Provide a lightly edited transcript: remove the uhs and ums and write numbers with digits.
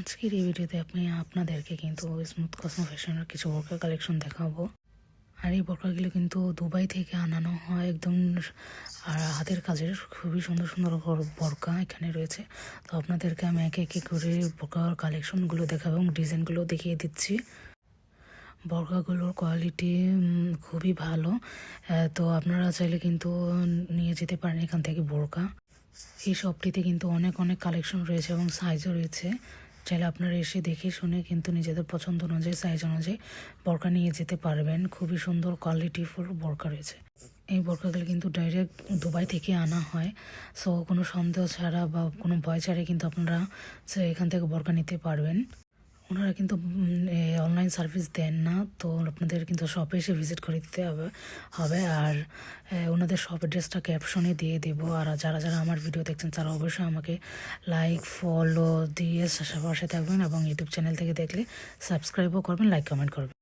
আজকের এই ভিডিওতে আমি আপনাদেরকে কিন্তু স্মুথ কসমো ফ্যাশনের কিছু বোরকা কালেকশন দেখাবো। আর এই বোরকাগুলো কিন্তু দুবাই থেকে আনানো হয় একদম, আর হাতের কাজের খুবই সুন্দর সুন্দর বোরকা এখানে রয়েছে। তো আপনাদেরকে আমি একে একে করে বোরকার কালেকশনগুলো দেখাবো এবং ডিজাইনগুলো দেখিয়ে দিচ্ছি। বোরকাগুলোর কোয়ালিটি খুবই ভালো, তো আপনারা চাইলে কিন্তু নিয়ে যেতে পারেন এখান থেকে বোরকা। এই শপটিতে কিন্তু অনেক অনেক কালেকশন রয়েছে এবং সাইজও রয়েছে। চাইলে আপনারা এসে দেখে শুনে কিন্তু নিজেদের পছন্দ অনুযায়ী সাইজ অনুযায়ী বোরকা নিয়ে যেতে পারবেন। খুবই সুন্দর কোয়ালিটিফুল বোরকা রয়েছে। এই বোরকাগুলো কিন্তু ডাইরেক্ট দুবাই থেকে আনা হয়। সো কোনো সন্দেহ ছাড়া বা কোনো ভয় ছাড়াই কিন্তু আপনারা এখান থেকে বোরকা নিতে পারবেন। ওনারা কিন্তু অনলাইন সার্ভিস দেন না, তো আপনাদের কিন্তু শপে এসে ভিজিট করে দিতে হবে। আর ওনাদের শপ অ্যাড্রেসটা ক্যাপশনে দিয়ে দেবো। আর যারা যারা আমার ভিডিও দেখছেন তারা অবশ্যই আমাকে লাইক ফলো দিয়ে পাশে থাকবেন এবং ইউটিউব চ্যানেল থেকে দেখলে সাবস্ক্রাইবও করবেন, লাইক কমেন্ট করবেন।